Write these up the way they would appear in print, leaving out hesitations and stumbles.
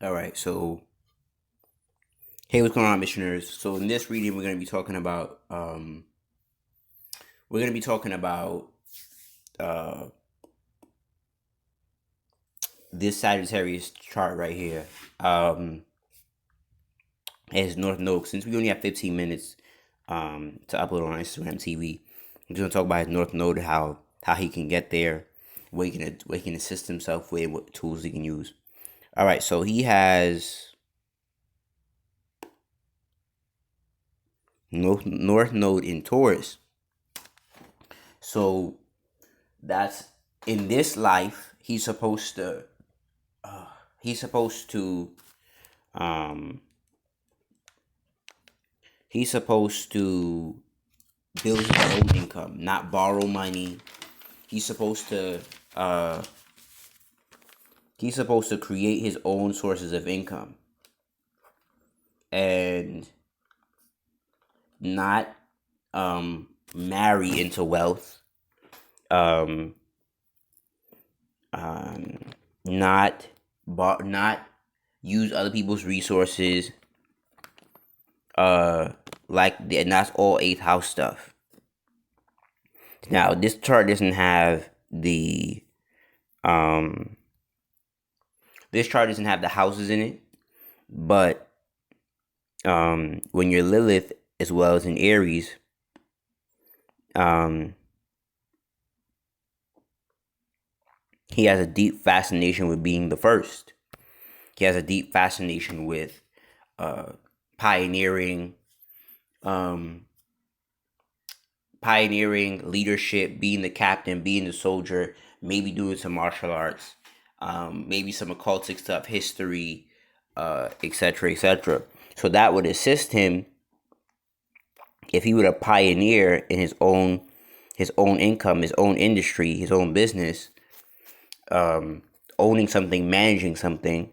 All right, so hey, what's going on, missioners? So in this reading, we're gonna be talking about uh this Sagittarius chart right here. As North Node. Since we only have 15 minutes to upload on Instagram TV, we're gonna talk about his North Node, how he can get there, what he can assist himself with, what tools he can use. All right, so he has North Node in Taurus. So that's in this life he's supposed to um he's supposed to build his own income, not borrow money. He's supposed to uh he's supposed to create his own sources of income and not marry into wealth. Um um not use other people's resources, uh and that's all eighth house stuff. Now this chart doesn't have the um this chart doesn't have the houses in it, but when you're Lilith as well as in Aries, um he has a deep fascination with being the first. He has a deep fascination with uh pioneering, um leadership, being the captain, being the soldier, maybe doing some martial arts, maybe some occultic stuff, history, etc., etc. So that would assist him if he were a pioneer in his own income, his own industry, his own business, owning something, managing something,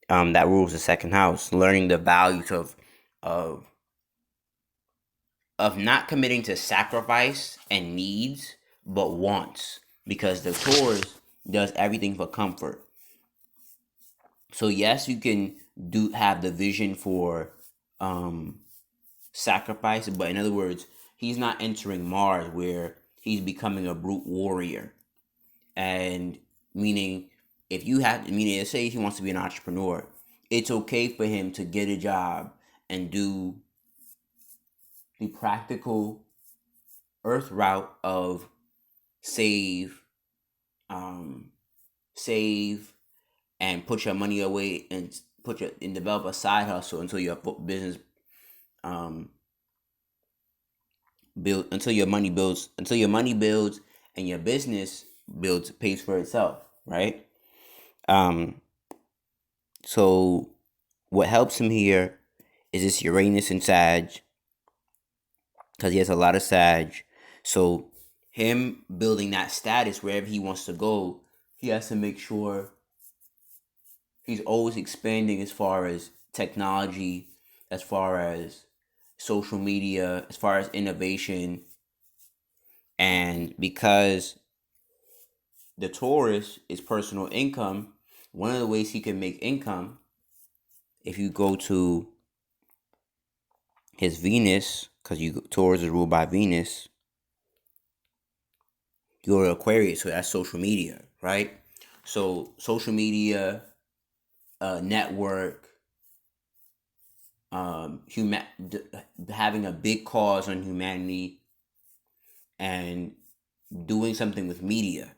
that rules the second house, learning the values of of not committing to sacrifice and needs, but wants. Because the Taurus does everything for comfort. So yes, you can do have the vision for sacrifice, but in other words, he's not entering Mars where he's becoming a brute warrior. And meaning, let's say he wants to be an entrepreneur, it's okay for him to get a job and do the practical earth route of save, um, save, and put your money away and develop a side hustle until your business um until your money builds and your business builds pays for itself, right? Um, so what helps him here is this Uranus and Sag, because he has a lot of Sag. So him building that status wherever he wants to go, he has to make sure he's always expanding as far as technology, as far as social media, as far as innovation. And because the Taurus is personal income, one of the ways he can make income, if you go to his Venus, because Taurus is ruled by Venus, you go to Aquarius, so that's social media, right? So social media, network, having a big cause on humanity, and doing something with media.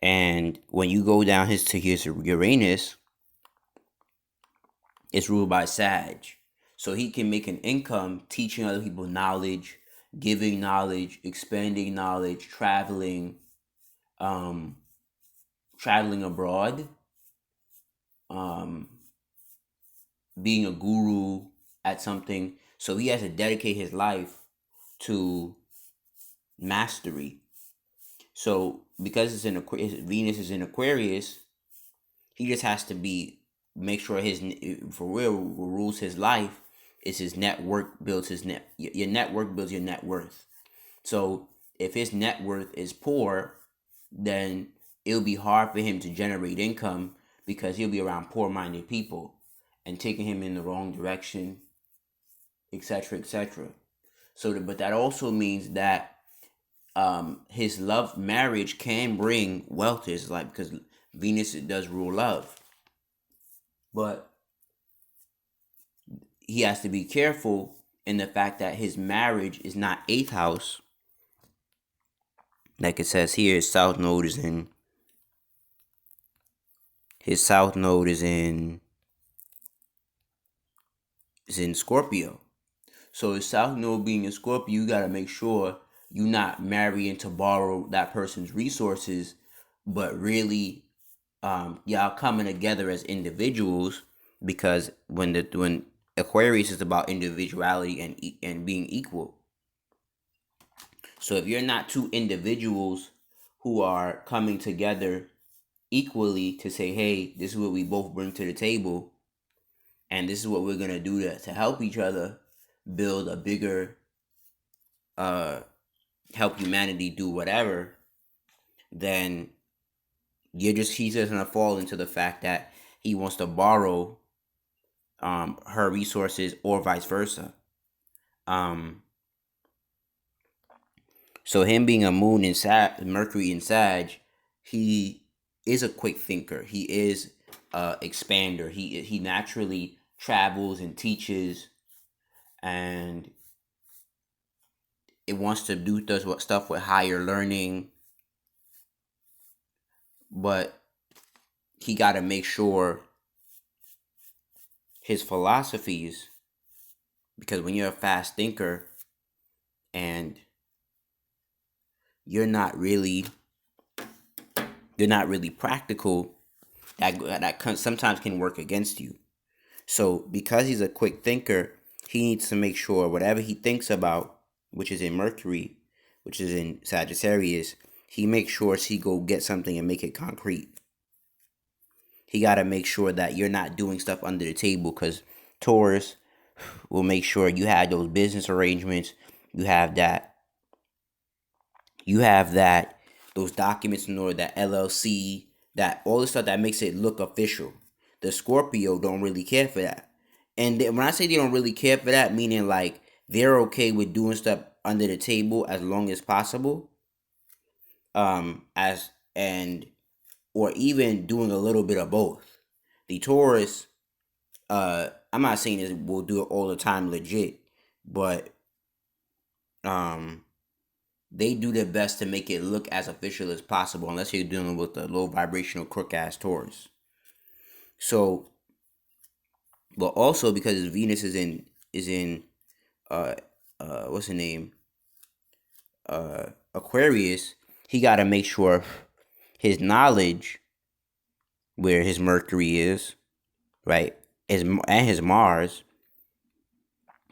And when you go down his Uranus, it's ruled by Sag. So he can make an income teaching other people knowledge, giving knowledge, expanding knowledge, um, traveling abroad, um, being a guru at something. So he has to dedicate his life to mastery. So because Venus is in Aquarius, he just has to make sure his for real what rules his life is his network builds his net. Your network builds your net worth. So if his net worth is poor, then it'll be hard for him to generate income because he'll be around poor-minded people and taking him in the wrong direction, etc., etc. But that also means that his love marriage can bring wealth to his life because Venus, it does rule love, but he has to be careful in the fact that his marriage is not eighth house. Like it says here, his south node is in Scorpio. So his south node being in Scorpio, you gotta make sure you're not marrying to borrow that person's resources, but really y'all coming together as individuals, because when Aquarius is about individuality and being equal. So if you're not two individuals who are coming together equally to say, hey, this is what we both bring to the table, and this is what we're gonna do to help each other build a bigger, help humanity do whatever, then he's just gonna fall into the fact that he wants to borrow her resources or vice versa. So him being a moon in Mercury in Sag, he is a quick thinker. He is a expander. He naturally travels and teaches, and it wants to does what stuff with higher learning, but he got to make sure his philosophies, because when you're a fast thinker and you're not really practical, that sometimes can work against you. So because he's a quick thinker, he needs to make sure whatever he thinks about, which is in Mercury, which is in Sagittarius, he makes sure he go get something and make it concrete. He got to make sure that you're not doing stuff under the table, because Taurus will make sure you have those business arrangements, you have those documents in order, that LLC, that all the stuff that makes it look official. The Scorpio don't really care for that. And when I say they don't really care for that, meaning like they're okay with doing stuff under the table as long as possible. Or even doing a little bit of both. The Taurus, I'm not saying this will do it all the time legit, but they do their best to make it look as official as possible, unless you're dealing with a low vibrational crook ass Taurus. So, but also because Venus is in what's the name, Aquarius, he got to make sure his knowledge, where his Mercury is, right, and his Mars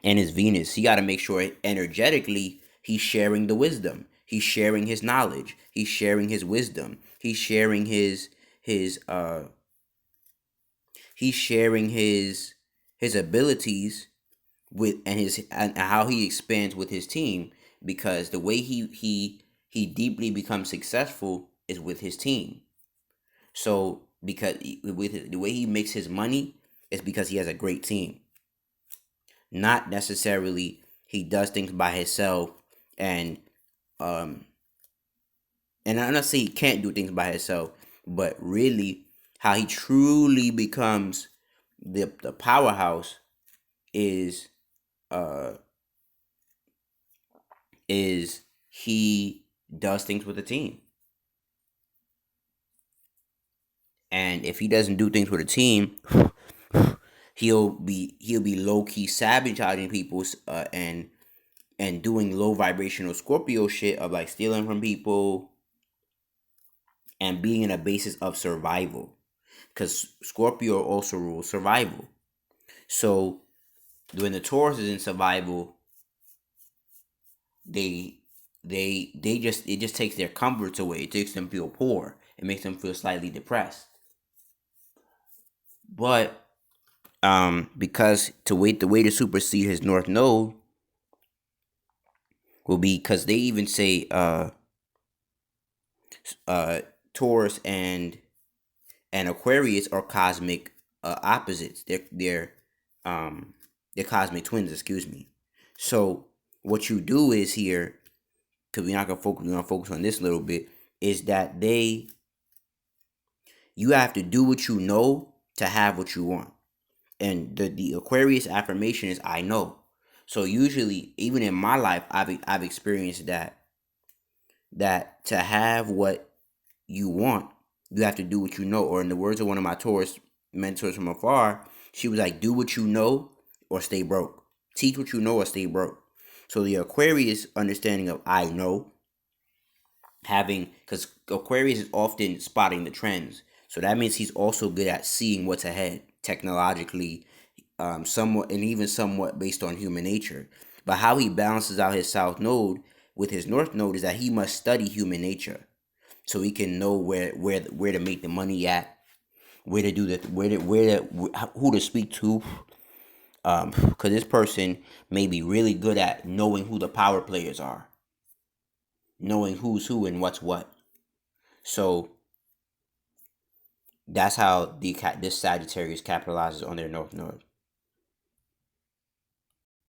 and his Venus, he got to make sure energetically he's sharing the wisdom. He's sharing his knowledge. He's sharing his wisdom. He's sharing his abilities with, and how he expands with his team, because the way he deeply becomes successful is with his team. So because with the way he makes his money is because he has a great team. Not necessarily he does things by himself, and I'm not saying he can't do things by himself, but really how he truly becomes the powerhouse is he does things with a team. And if he doesn't do things with a team, he'll be low key sabotaging people, and doing low vibrational Scorpio shit of like stealing from people and being in a basis of survival, because Scorpio also rules survival. So when the Taurus is in survival, it just takes their comforts away. It makes them feel poor. It makes them feel slightly depressed. But because the way to supersede his North Node will be, because they even say Uh, Taurus and Aquarius are cosmic opposites. Um they're cosmic twins. Excuse me. So what you do is here, because we're gonna focus on this a little bit, is that you have to do what you know to have what you want. And the Aquarius affirmation is I know. So usually, even in my life, I've experienced that to have what you want, you have to do what you know. Or in the words of one of my Taurus mentors from afar, she was like, "Do what you know, or stay broke. Teach what you know, or stay broke." So the Aquarius understanding of I know, having, because Aquarius is often spotting the trends, so that means he's also good at seeing what's ahead technologically, somewhat, and even somewhat based on human nature. But how he balances out his south node with his north node is that he must study human nature so he can know where to make the money at, where to do the where to who to speak to. Because this person may be really good at knowing who the power players are, knowing who's who and what's what. So that's how this Sagittarius capitalizes on their north node.